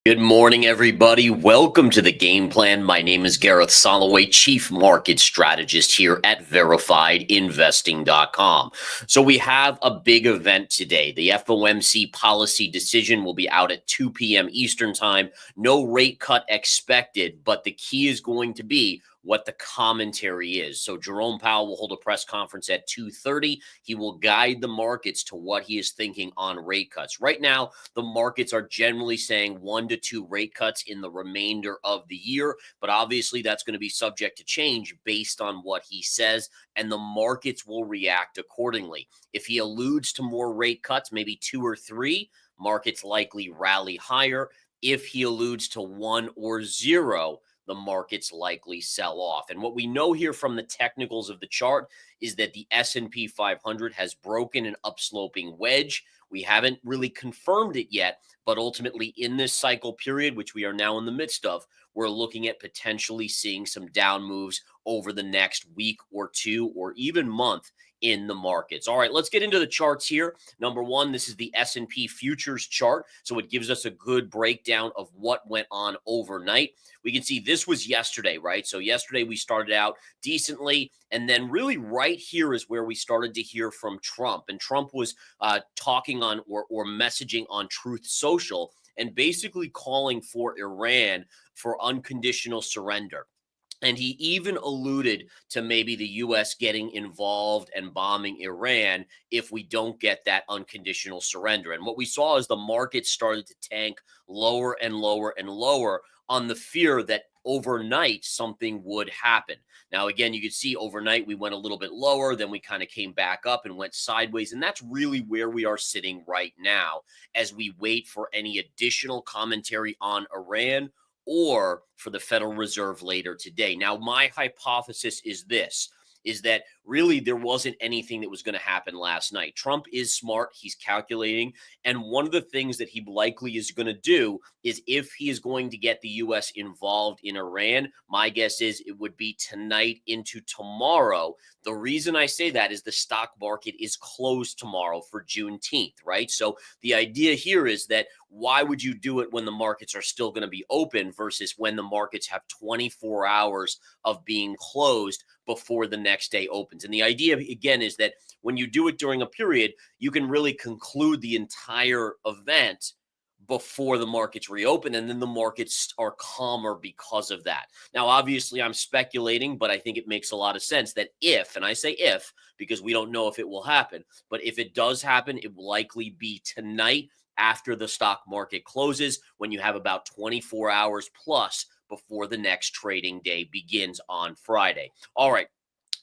Good morning, everybody. Welcome to the game plan. My name is Gareth Soloway, Chief Market Strategist here at VerifiedInvesting.com. So we have a big event today. The FOMC policy decision will be out at 2 p.m. Eastern time. No rate cut expected, but the key is going to be what the commentary is. So Jerome Powell will hold a press conference at 2:30. He will guide the markets to what he is thinking on rate cuts. Right now, the markets are generally saying 1 to 2 rate cuts in the remainder of the year, but obviously that's going to be subject to change based on what he says, and the markets will react accordingly. If he alludes to more rate cuts, maybe 2 or 3, markets likely rally higher. If he alludes to 1 or 0, the markets likely sell off. And what we know here from the technicals of the chart is that the S&P 500 has broken an upsloping wedge. We haven't really confirmed it yet, but ultimately in this cycle period, which we are now in the midst of, we're looking at potentially seeing some down moves over the next week or 2 or even month in the markets. All right, let's get into the charts here. Number one, this is the S&P futures chart. So it gives us a good breakdown of what went on overnight. We can see this was yesterday, right? So yesterday we started out decently, and then really right here is where we started to hear from Trump. And Trump was talking on or messaging on Truth Social and basically calling for Iran for unconditional surrender. And he even alluded to maybe the U.S. getting involved and bombing Iran if we don't get that unconditional surrender. And what we saw is the market started to tank lower and lower and lower on the fear that overnight something would happen. Now, again, you can see overnight we went a little bit lower, then we kind of came back up and went sideways. And that's really where we are sitting right now as we wait for any additional commentary on Iran or for the Federal Reserve later today. Now, my hypothesis is this, is that really there wasn't anything that was going to happen last night. Trump is smart. He's calculating. And one of the things that he likely is going to do is if he is going to get the U.S. involved in Iran, my guess is it would be tonight into tomorrow. The reason I say that is the stock market is closed tomorrow for Juneteenth, right? So the idea here is that why would you do it when the markets are still going to be open versus when the markets have 24 hours of being closed before the next day opens? And the idea, again, is that when you do it during a period, you can really conclude the entire event before the markets reopen, and then the markets are calmer because of that. Now, obviously, I'm speculating, but I think it makes a lot of sense that if, and I say if, because we don't know if it will happen, but if it does happen, it will likely be tonight after the stock market closes, when you have about 24 hours plus before the next trading day begins on Friday. All right.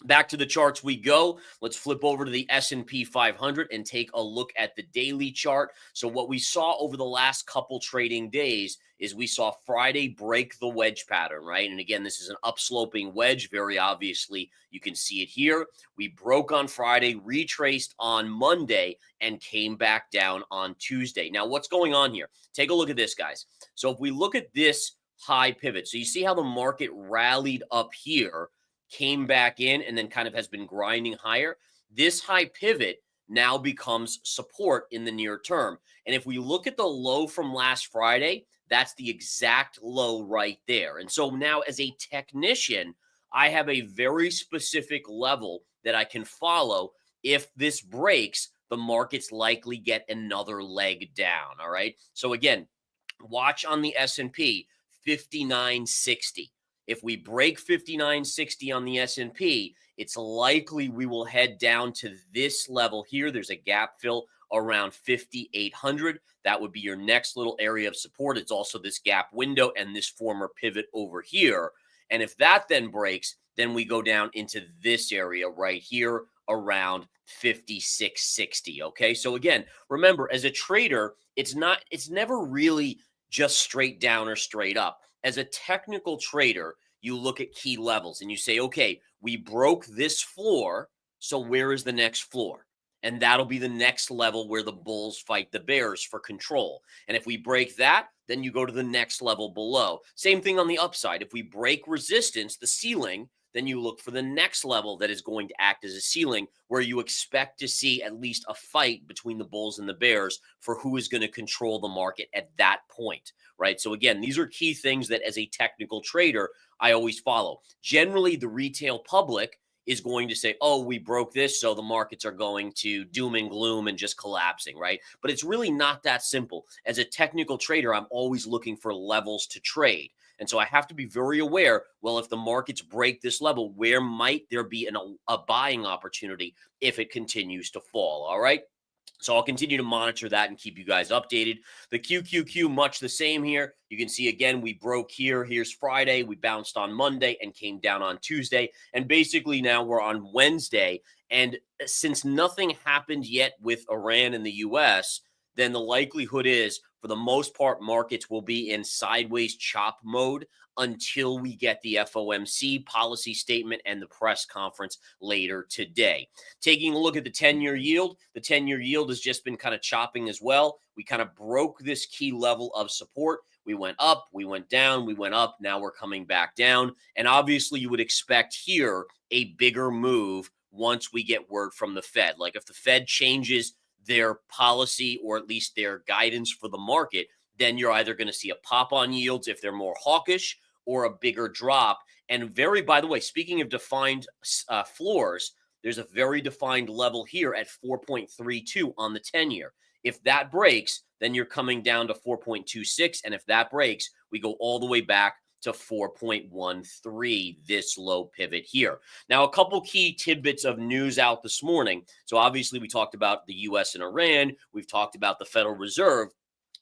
Back to the charts we go. Let's flip over to the S&P 500 and take a look at the daily chart. So what we saw over the last couple trading days is we saw Friday break the wedge pattern, right? And again, this is an upsloping wedge. Very obviously, you can see it here. We broke on Friday, retraced on Monday, and came back down on Tuesday. Now, what's going on here? Take a look at this, guys. So if we look at this high pivot, so you see how the market rallied up here, came back in, and then kind of has been grinding higher. This high pivot now becomes support in the near term. And if we look at the low from last Friday, that's the exact low right there. And so now as a technician, I have a very specific level that I can follow. If this breaks, the markets likely get another leg down. All right. So again, watch on the S&P 5960. If we break 5960 on the S&P, it's likely we will head down to this level here. There's a gap fill around 5,800. That would be your next little area of support. It's also this gap window and this former pivot over here. And if that then breaks, then we go down into this area right here around 5660. Okay. So again, remember, as a trader, it's never really just straight down or straight up. As a technical trader, you look at key levels and you say, okay, we broke this floor, so where is the next floor? And that'll be the next level where the bulls fight the bears for control. And if we break that, then you go to the next level below. Same thing on the upside. If we break resistance, the ceiling, then you look for the next level that is going to act as a ceiling, where you expect to see at least a fight between the bulls and the bears for who is going to control the market at that point, right? So again, these are key things that as a technical trader, I always follow. Generally, the retail public is going to say, oh, we broke this, so the markets are going to doom and gloom and just collapsing, right? But it's really not that simple. As a technical trader, I'm always looking for levels to trade. And so I have to be very aware, well, if the markets break this level, where might there be a buying opportunity if it continues to fall, all right? So I'll continue to monitor that and keep you guys updated. The QQQ, much the same here. You can see, again, we broke here. Here's Friday. We bounced on Monday and came down on Tuesday. And basically now we're on Wednesday. And since nothing happened yet with Iran and the U.S., then the likelihood is, for the most part, markets will be in sideways chop mode until we get the FOMC policy statement and the press conference later today. Taking a look at the 10-year yield, the 10-year yield has just been kind of chopping as well. We kind of broke this key level of support. We went up, we went down, we went up. Now we're coming back down. And obviously, you would expect here a bigger move once we get word from the Fed. Like if the Fed changes their policy or at least their guidance for the market, then you're either going to see a pop on yields if they're more hawkish or a bigger drop. And by the way, speaking of defined floors, there's a very defined level here at 4.32 on the 10-year. If that breaks, then you're coming down to 4.26. And if that breaks, we go all the way back to 4.13, this low pivot here. Now, a couple key tidbits of news out this morning. So obviously, we talked about the U.S. and Iran. We've talked about the Federal Reserve.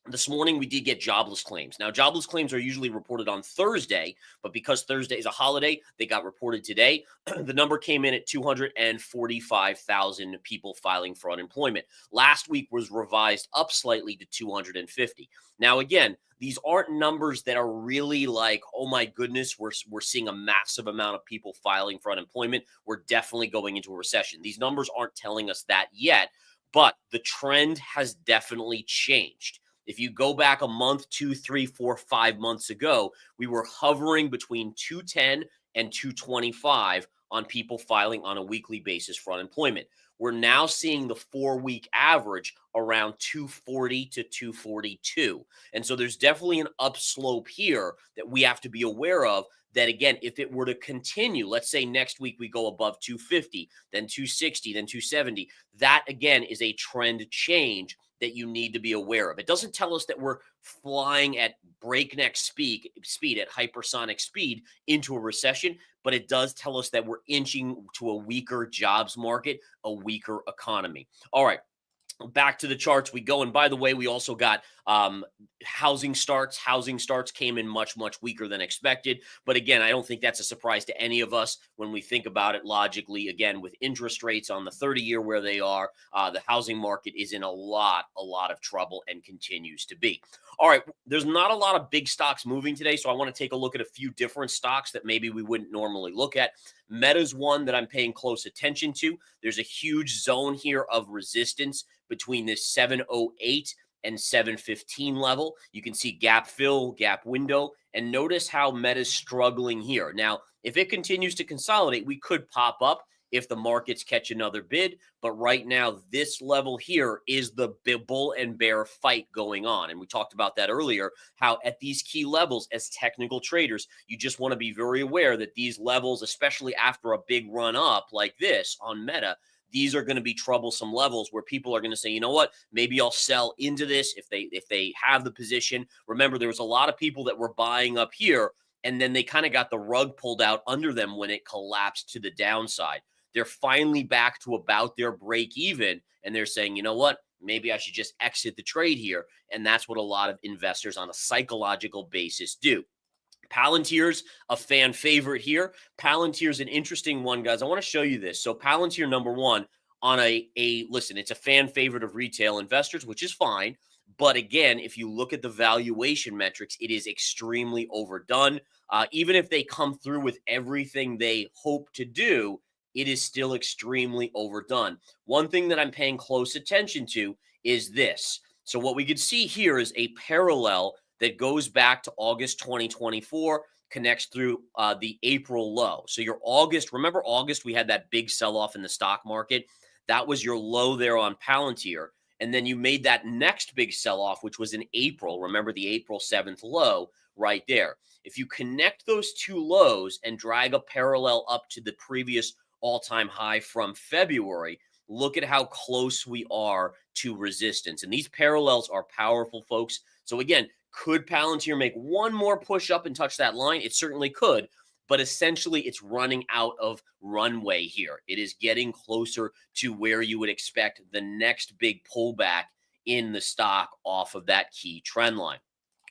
This morning, we did get jobless claims. Now, jobless claims are usually reported on Thursday, but because Thursday is a holiday, they got reported today. The number came in at 245,000 people filing for unemployment. Last week was revised up slightly to 250. Now, again, these aren't numbers that are really like, oh my goodness, we're seeing a massive amount of people filing for unemployment. We're definitely going into a recession. These numbers aren't telling us that yet, but the trend has definitely changed. If you go back a month, 2, 3, 4, 5 months ago, we were hovering between 210 and 225 on people filing on a weekly basis for unemployment. We're now seeing the 4-week average around 240 to 242. And so there's definitely an upslope here that we have to be aware of, that again, if it were to continue, let's say next week we go above 250, then 260, then 270, that again is a trend change that you need to be aware of. It doesn't tell us that we're flying at breakneck speed at hypersonic speed into a recession, but it does tell us that we're inching to a weaker jobs market, a weaker economy. All right. Back to the charts we go. And by the way, we also got housing starts. Housing starts came in much, much weaker than expected. But again, I don't think that's a surprise to any of us when we think about it logically. Again, with interest rates on the 30-year where they are, the housing market is in a lot of trouble and continues to be. All right, there's not a lot of big stocks moving today, so I want to take a look at a few different stocks that maybe we wouldn't normally look at. Meta's one that I'm paying close attention to. There's a huge zone here of resistance between this 708 and 715 level. You can see gap fill, gap window, and notice how Meta's struggling here. Now, if it continues to consolidate, we could pop up if the markets catch another bid. But right now, this level here is the bull and bear fight going on. And we talked about that earlier, how at these key levels as technical traders, you just want to be very aware that these levels, especially after a big run up like this on Meta, these are going to be troublesome levels where people are going to say, you know what, maybe I'll sell into this if they have the position. Remember, there was a lot of people that were buying up here, and then they kind of got the rug pulled out under them when it collapsed to the downside. They're finally back to about their break even, and they're saying, you know what, maybe I should just exit the trade here. And that's what a lot of investors on a psychological basis do. Palantir's a fan favorite here. Palantir's an interesting one, guys. I want to show you this. So Palantir, number one, on listen, it's a fan favorite of retail investors, which is fine. But again, if you look at the valuation metrics, it is extremely overdone. Even if they come through with everything they hope to do, it is still extremely overdone. One thing that I'm paying close attention to is this. So what we could see here is a parallel that goes back to August 2024 connects through the April low. So your August, remember August, we had that big sell-off in the stock market. That was your low there on Palantir. And then you made that next big sell-off, which was in April. Remember the April 7th low right there. If you connect those two lows and drag a parallel up to the previous all-time high from February, look at how close we are to resistance. And these parallels are powerful, folks. So again, could Palantir make one more push up and touch that line? It certainly could. But essentially, it's running out of runway here. It is getting closer to where you would expect the next big pullback in the stock off of that key trend line.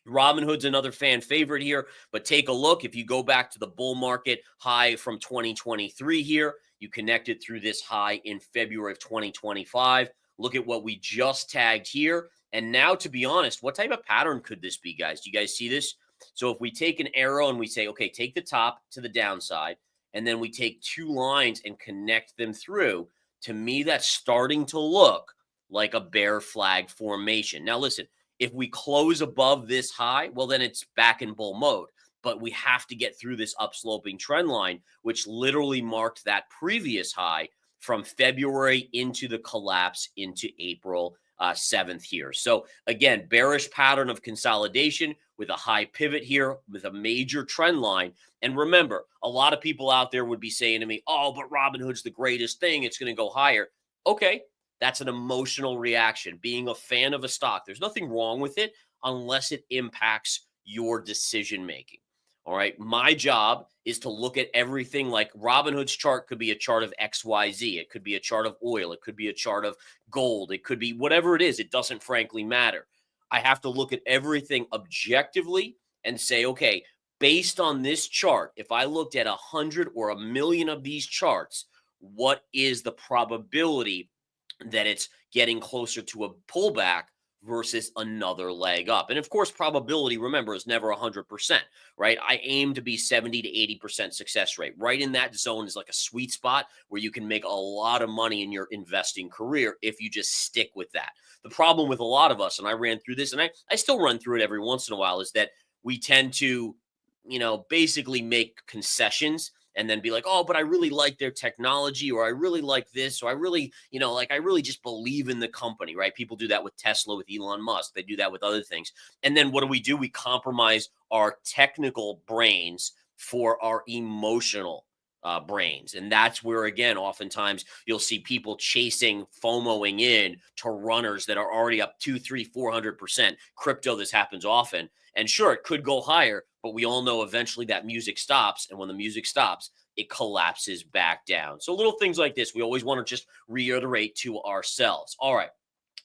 Robinhood's another fan favorite here, but take a look. If you go back to the bull market high from 2023 here, you connect it through this high in February of 2025. Look at what we just tagged here. And now, to be honest, what type of pattern could this be, guys? Do you guys see this? So if we take an arrow and we say, okay, take the top to the downside, and then we take two lines and connect them through, to me, that's starting to look like a bear flag formation. Now, listen, if we close above this high, well, then it's back in bull mode. But we have to get through this upsloping trend line, which literally marked that previous high from February into the collapse into April 7th here. So again, bearish pattern of consolidation with a high pivot here with a major trend line. And remember, a lot of people out there would be saying to me, oh, but Robinhood's the greatest thing. It's going to go higher. Okay, that's an emotional reaction. Being a fan of a stock, there's nothing wrong with it unless it impacts your decision making. All right. My job is to look at everything. Like Robinhood's chart could be a chart of XYZ. It could be a chart of oil. It could be a chart of gold. It could be whatever it is. It doesn't frankly matter. I have to look at everything objectively and say, okay, based on this chart, if I looked at 100 or 1,000,000 of these charts, what is the probability that it's getting closer to a pullback versus another leg up? And of course, probability, remember, is never 100%, right? I aim to be 70 to 80% success rate. Right in that zone is like a sweet spot where you can make a lot of money in your investing career if you just stick with that. The problem with a lot of us, and I ran through this, and I still run through it every once in a while, is that we tend to, basically make concessions and then be like, oh, but I really like their technology, or I really like this, or I really, I really just believe in the company, right? People do that with Tesla, with Elon Musk. They do that with other things. And then what do? We compromise our technical brains for our emotional brains. And that's where, again, oftentimes you'll see people chasing, FOMOing in to runners that are already up 2, 3, 400%. Crypto, this happens often. And sure, it could go higher, but we all know eventually that music stops. And when the music stops, it collapses back down. So little things like this, we always want to just reiterate to ourselves. All right.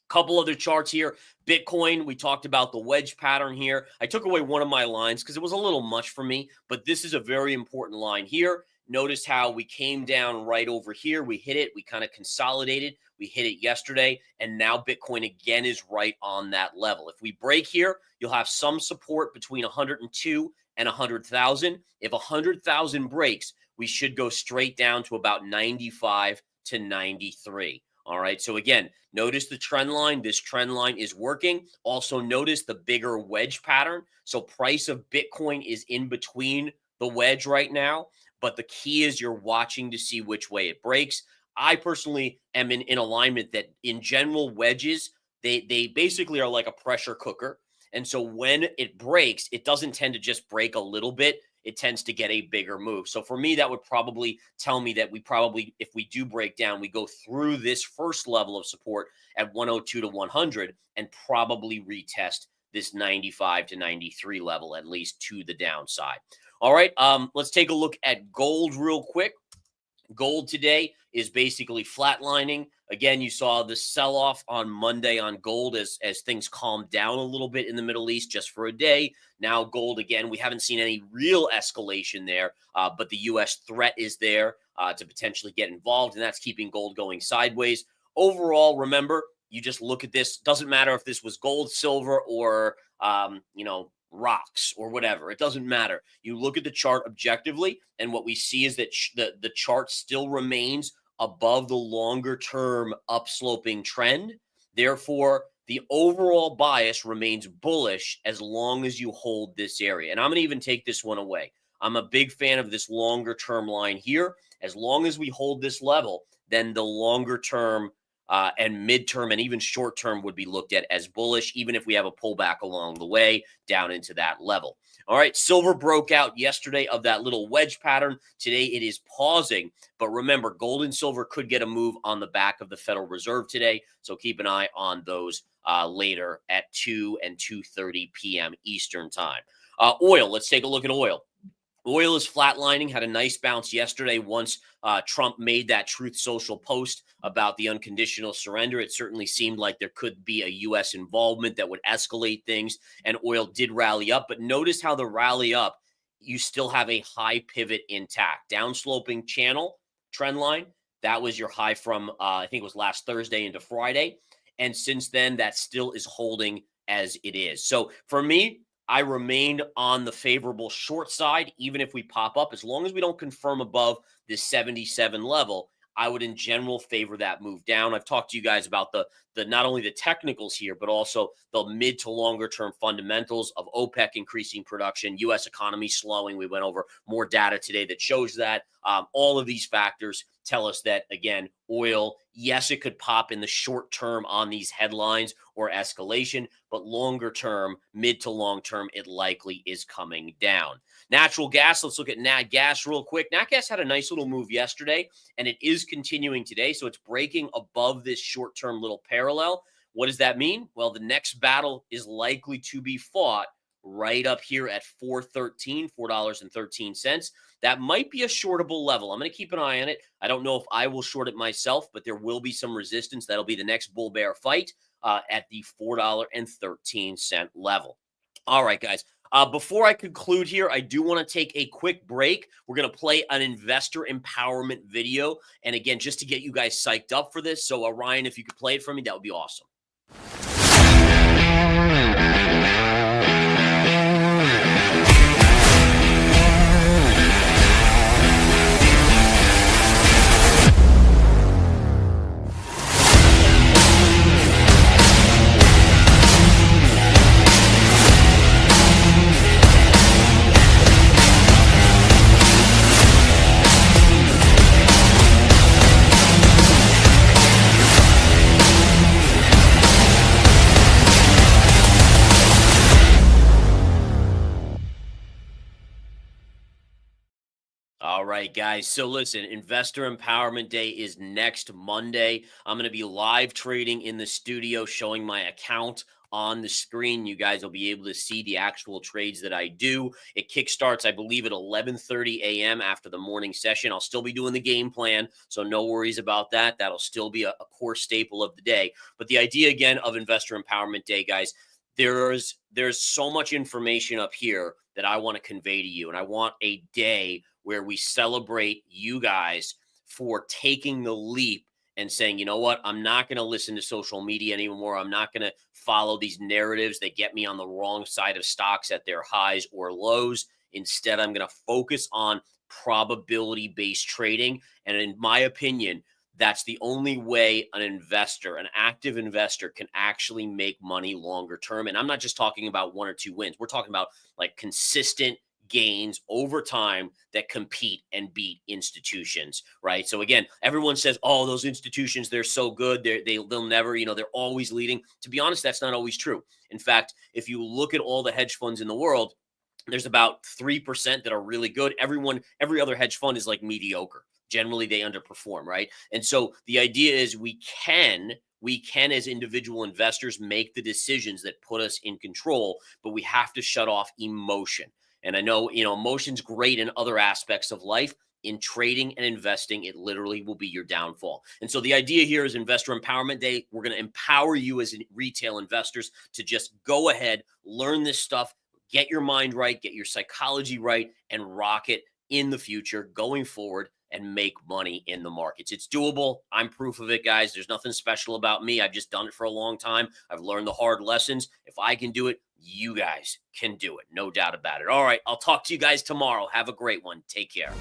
Couple other charts here. Bitcoin, we talked about the wedge pattern here. I took away one of my lines because it was a little much for me, but this is a very important line here. Notice how we came down right over here. We hit it. We kind of consolidated. We hit it yesterday, and now Bitcoin again is right on that level. If we break here, you'll have some support between 102 and 100,000. If 100,000 breaks, we should go straight down to about 95 to 93. All right. So again, notice the trend line. This trend line is working. Also notice the bigger wedge pattern. So price of Bitcoin is in between the wedge right now. But the key is you're watching to see which way it breaks. I personally am in alignment that in general wedges, they basically are like a pressure cooker. And so when it breaks, it doesn't tend to just break a little bit. It tends to get a bigger move. So for me, that would probably tell me that we probably, if we do break down, we go through this first level of support at 102 to 100 and probably retest this 95 to 93 level, at least to the downside. All right, let's take a look at gold real quick. Gold today is basically flatlining. Again, you saw the sell-off on Monday on gold as things calmed down a little bit in the Middle East just for a day. Now gold, again, we haven't seen any real escalation there, but the U.S. threat is there to potentially get involved, and that's keeping gold going sideways. Overall, remember, you just look at this. Doesn't matter if this was gold, silver, or, rocks or whatever. It doesn't matter. You look at the chart objectively, and what we see is that the chart still remains above the longer term upsloping trend. Therefore, the overall bias remains bullish as long as you hold this area. And I'm going to even take this one away. I'm a big fan of this longer term line here. As long as we hold this level, then the longer term and midterm and even short term would be looked at as bullish, even if we have a pullback along the way down into that level. All right, silver broke out yesterday of that little wedge pattern. Today it is pausing, but remember, gold and silver could get a move on the back of the Federal Reserve today, so keep an eye on those later at 2 and 2:30 p.m. Eastern time. Oil, let's take a look at oil. Oil is flatlining, had a nice bounce yesterday once Trump made that Truth Social post about the unconditional surrender. It certainly seemed like there could be a U.S. involvement that would escalate things, and oil did rally up. But notice how the rally up, you still have a high pivot intact. Downsloping channel, trend line, that was your high from, I think it was last Thursday into Friday. And since then, that still is holding as it is. So for me, I remained on the favorable short side, even if we pop up. As long as we don't confirm above this 77 level, I would in general favor that move down. I've talked to you guys about the not only the technicals here, but also the mid to longer term fundamentals of OPEC increasing production, U.S. economy slowing. We went over more data today that shows that. All of these factors tell us that, again, oil, yes, it could pop in the short term on these headlines or escalation, but longer term, mid to long term, it likely is coming down. Natural gas, let's look at nat gas real quick. Nat gas had a nice little move yesterday, and it is continuing today, so it's breaking above this short-term little parallel. What does that mean? Well, the next battle is likely to be fought right up here at $4.13. That might be a shortable level. I'm going to keep an eye on it. I don't know if I will short it myself, but there will be some resistance. That'll be the next bull bear fight at the $4.13 level. All right, guys. Before I conclude here, I do want to take a quick break. We're going to play an investor empowerment video. And again, just to get you guys psyched up for this. So Ryan, if you could play it for me, that would be awesome. All right, guys. So listen, Investor Empowerment Day is next Monday. I'm going to be live trading in the studio, showing my account on the screen. You guys will be able to see the actual trades that I do. It kickstarts, I believe, at 11:30 a.m. after the morning session. I'll still be doing the game plan, so no worries about that. That'll still be a core staple of the day. But the idea, again, of Investor Empowerment Day, guys, there's so much information up here that I want to convey to you, and I want a day where we celebrate you guys for taking the leap and saying, you know what, I'm not going to listen to social media anymore. I'm not going to follow these narratives that get me on the wrong side of stocks at their highs or lows. Instead, I'm going to focus on probability-based trading. And in my opinion, that's the only way an investor, an active investor, can actually make money longer term. And I'm not just talking about 1 or 2 wins. We're talking about like consistent gains over time that compete and beat institutions, right? So again, everyone says, oh, those institutions, they're so good. They'll never, they're always leading. To be honest, that's not always true. In fact, if you look at all the hedge funds in the world, there's about 3% that are really good. Every other hedge fund is like mediocre. Generally, they underperform, right? And so the idea is we can as individual investors make the decisions that put us in control, but we have to shut off emotion. And I know, emotion's great in other aspects of life. In trading and investing, it literally will be your downfall. And so the idea here is Investor Empowerment Day. We're going to empower you as retail investors to just go ahead, learn this stuff, get your mind right, get your psychology right, and rock it in the future going forward and make money in the markets. It's doable. I'm proof of it, guys. There's nothing special about me. I've just done it for a long time. I've learned the hard lessons. If I can do it, you guys can do it. No doubt about it. All right. I'll talk to you guys tomorrow. Have a great one. Take care.